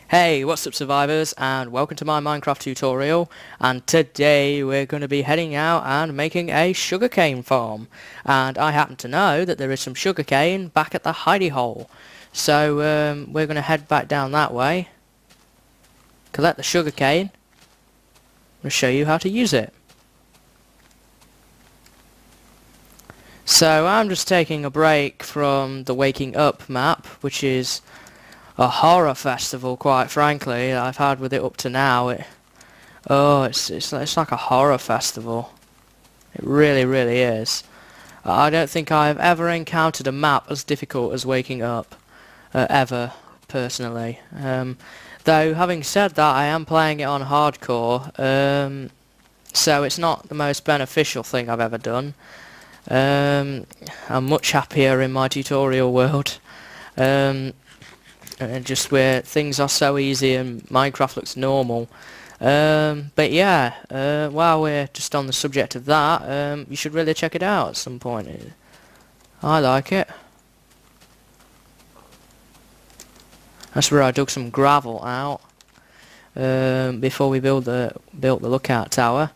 Hey, what's up survivors, and welcome to my Minecraft tutorial. And today we're going to be heading out and making a sugarcane farm. And I happen to know that there is some sugarcane back at the hidey hole. So we're going to head back down that way, collect the sugarcane, and show you how to use it. So I'm just taking a break from the Waking Up map, which is a horror festival, quite frankly, that I've had with it up to now. It's like a horror festival. It really is. I don't think I've ever encountered a map as difficult as Waking Up, ever, personally. Though, having said that, I am playing it on hardcore, so it's not the most beneficial thing I've ever done. I'm much happier in my tutorial world. And just where things are so easy and Minecraft looks normal. But yeah, while we're just on the subject of that, you should really check it out at some point. I like it. That's where I dug some gravel out before we built the lookout tower.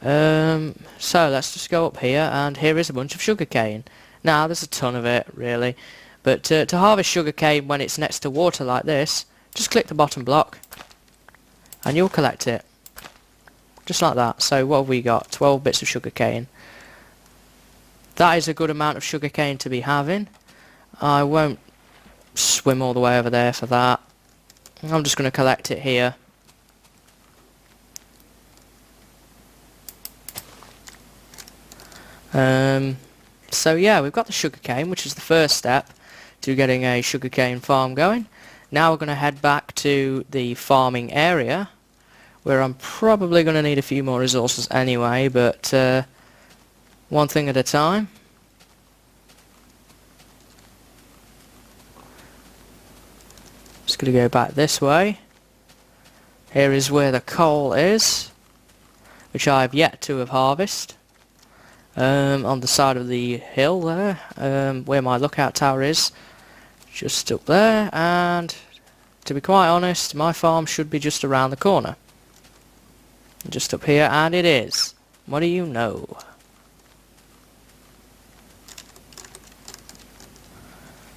So let's just go up here, and here is a bunch of sugarcane. Now there's a ton of it, really. But to harvest sugarcane when it's next to water like this, just click the bottom block and you'll collect it. Just like that. So what have we got? 12 bits of sugarcane. That is a good amount of sugarcane to be having. I won't swim all the way over there for that. I'm just going to collect it here. So yeah, we've got the sugarcane, which is the first step to getting a sugarcane farm going. Now we're going to head back to the farming area, where I'm probably going to need a few more resources anyway, but one thing at a time. Just going to go back this way. Here is where the coal is, which I've yet to have harvested. On the side of the hill there, where my lookout tower is, just up there, and to be quite honest, my farm should be just around the corner. Just up here, and it is. What do you know?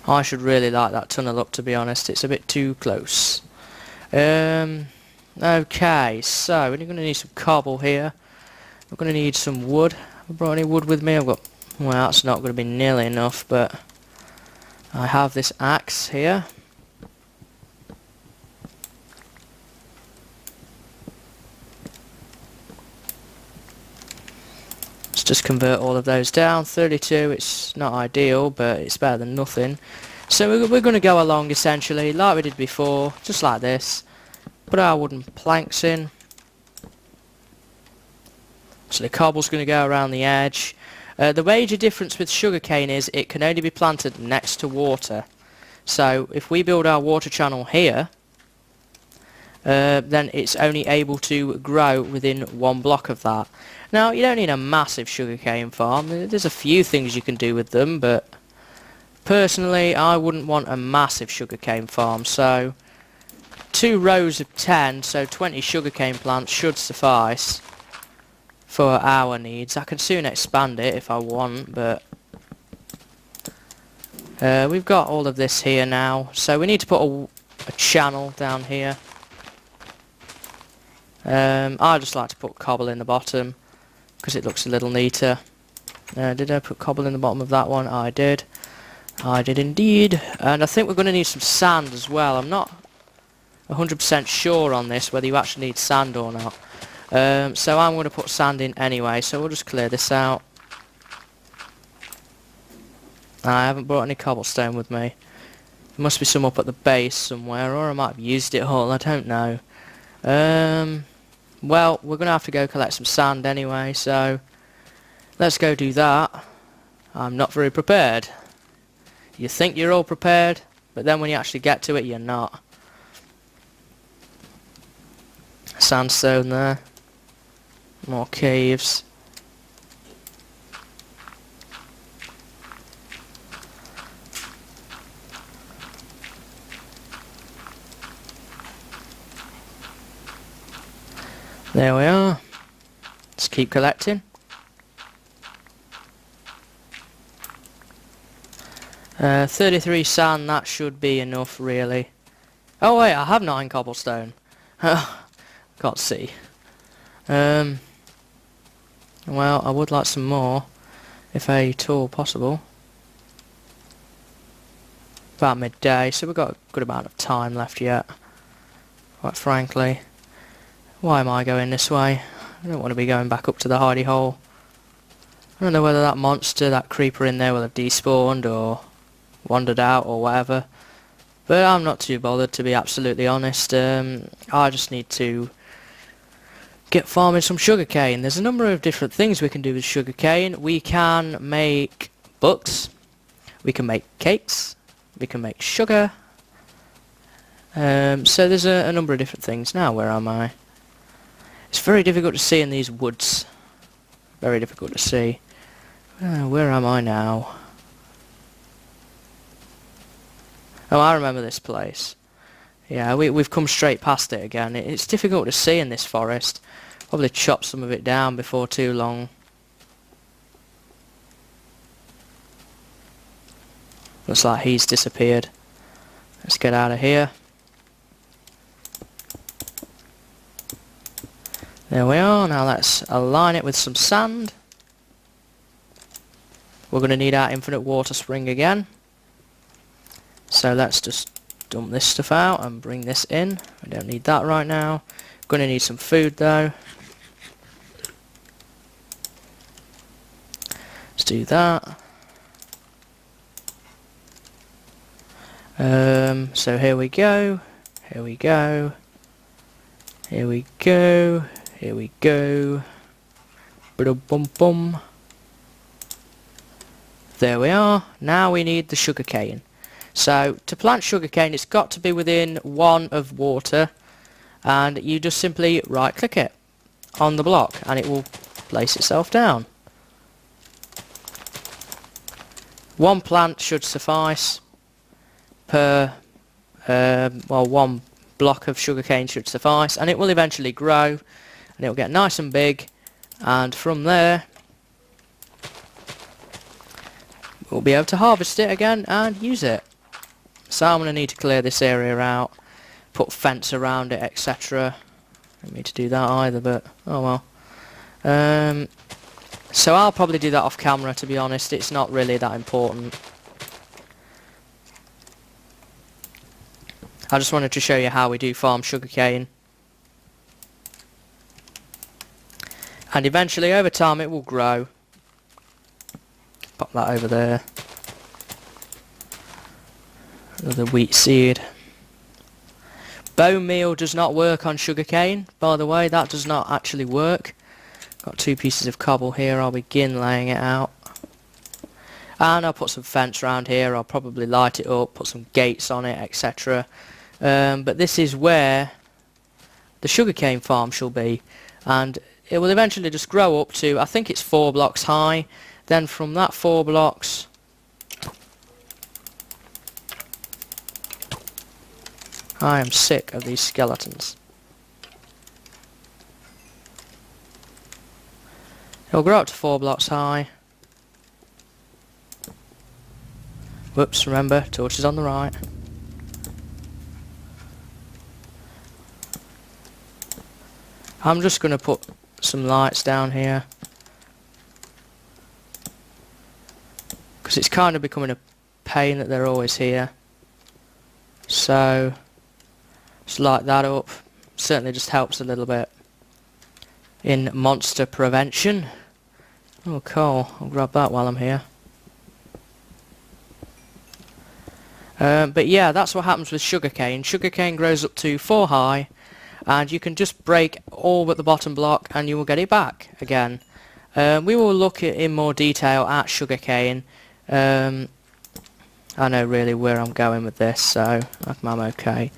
I should really like that tunnel up, to be honest. It's a bit too close. Okay, so we're going to need some cobble here. We're going to need some wood. Have I brought any wood with me? Well, that's not going to be nearly enough, but I have this axe here. Let's just convert all of those down. 32, it's not ideal, but it's better than nothing. So we're going to go along essentially like we did before, just like this. Put our wooden planks in. So the cobble's going to go around the edge. The major difference with sugarcane is it can only be planted next to water. So if we build our water channel here, then it's only able to grow within one block of that. Now you don't need a massive sugarcane farm. There's a few things you can do with them, but personally I wouldn't want a massive sugarcane farm. So 2 rows of 10, so 20 sugarcane plants should suffice for our needs. I can soon expand it if I want, but we've got all of this here now, so we need to put a channel down here. I just like to put cobble in the bottom because it looks a little neater. Did I put cobble in the bottom of that one? I did. I did indeed. And I think we're going to need some sand as well. I'm not 100% sure on this, whether you actually need sand or not. So I'm going to put sand in anyway, so we'll just clear this out. I haven't brought any cobblestone with me. There must be some up at the base somewhere, or I might have used it all, I don't know. Well, we're going to have to go collect some sand anyway, so let's go do that. I'm not very prepared. You think you're all prepared, but then when you actually get to it, you're not. Sandstone there. More caves. There we are. Let's keep collecting. Uh, 33 sand, that should be enough really. Oh wait, I have 9 cobblestone. Can't see. Well, I would like some more, if at all possible. About midday, so we've got a good amount of time left yet. Quite frankly. Why am I going this way? I don't want to be going back up to the hidey hole. I don't know whether that monster, that creeper in there will have despawned or wandered out or whatever. But I'm not too bothered, to be absolutely honest. I just need to get farming some sugarcane. There's a number of different things we can do with sugarcane. We can make books. We can make cakes. We can make sugar. So there's a number of different things. Now, where am I? It's very difficult to see in these woods. Very difficult to see. Where am I now? Oh, I remember this place. Yeah, we've come straight past it again. It's difficult to see in this forest. Probably chop some of it down before too long. Looks like he's disappeared. Let's get out of here. There we are. Now let's align it with some sand. We're going to need our infinite water spring again. So let's just dump this stuff out and bring this in. We don't need that right now. Going to need some food though. Let's do that. So here we go. Here we go. Here we go. Here we go. Bum bum. There we are. Now we need the sugarcane. So to plant sugarcane, it's got to be within 1 of water, and you just simply right click it on the block and it will place itself down. 1 plant should suffice per well, 1 block of sugarcane should suffice, and it will eventually grow and it will get nice and big, and from there we'll be able to harvest it again and use it. So I'm going to need to clear this area out, put fence around it, etc. Don't need to do that either, but oh well. So I'll probably do that off camera, to be honest. It's not really that important. I just wanted to show you how we do farm sugarcane. And eventually, over time, it will grow. Pop that over there. Another wheat seed. Bone meal does not work on sugarcane, by the way. That does not actually work. Got 2 pieces of cobble here. I'll begin laying it out. And I'll put some fence around here. I'll probably light it up, put some gates on it, etc. But this is where the sugarcane farm shall be. And it will eventually just grow up to, I think it's 4 blocks high. Then from that 4 blocks, I am sick of these skeletons. It'll grow up to 4 blocks high. Whoops, remember, torch is on the right. I'm just going to put some lights down here, because it's kind of becoming a pain that they're always here. So just light that up. Certainly just helps a little bit in monster prevention. Oh, coal. I'll grab that while I'm here. But yeah, that's what happens with sugarcane. Sugarcane grows up to 4 high, and you can just break all but the bottom block and you will get it back again. We will look at in more detail at sugarcane. I know really where I'm going with this, so I'm okay.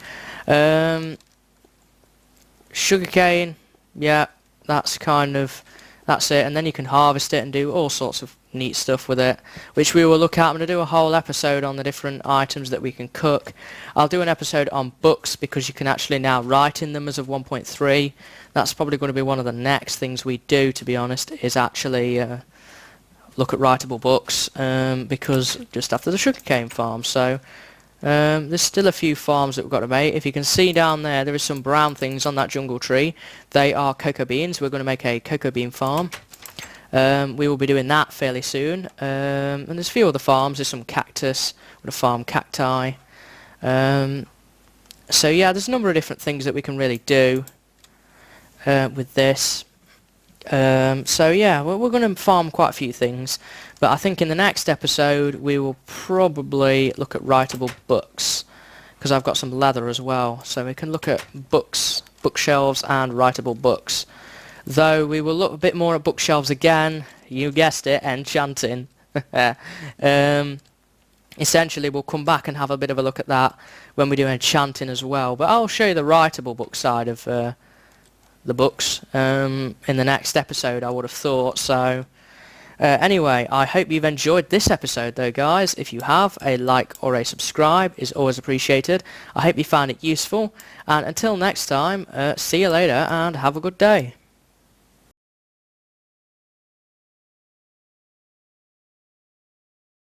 Sugarcane, yeah, that's kind of That's it, and then you can harvest it and do all sorts of neat stuff with it, which we will look at. I'm going to do a whole episode on the different items that we can cook. I'll do an episode on books, because you can actually now write in them as of 1.3. That's probably going to be one of the next things we do, to be honest, is actually look at writable books, because just after the sugarcane farm. So there's still a few farms that we've got to make. If you can see down there, there is some brown things on that jungle tree. They are cocoa beans. We're going to make a cocoa bean farm. We will be doing that fairly soon. And there's a few other farms. There's some cactus. We're going to farm cacti. So yeah, there's a number of different things that we can really do with this. So yeah, we're going to farm quite a few things, but I think in the next episode we will probably look at writable books, because I've got some leather as well, so we can look at books, bookshelves and writable books. Though we will look a bit more at bookshelves again, you guessed it, enchanting. Essentially we'll come back and have a bit of a look at that when we do enchanting as well, but I'll show you the writable book side of the books in the next episode, I would have thought. So anyway, I hope you've enjoyed this episode though, guys. If you have, a like or a subscribe is always appreciated. I hope you found it useful, and until next time, see you later and have a good day.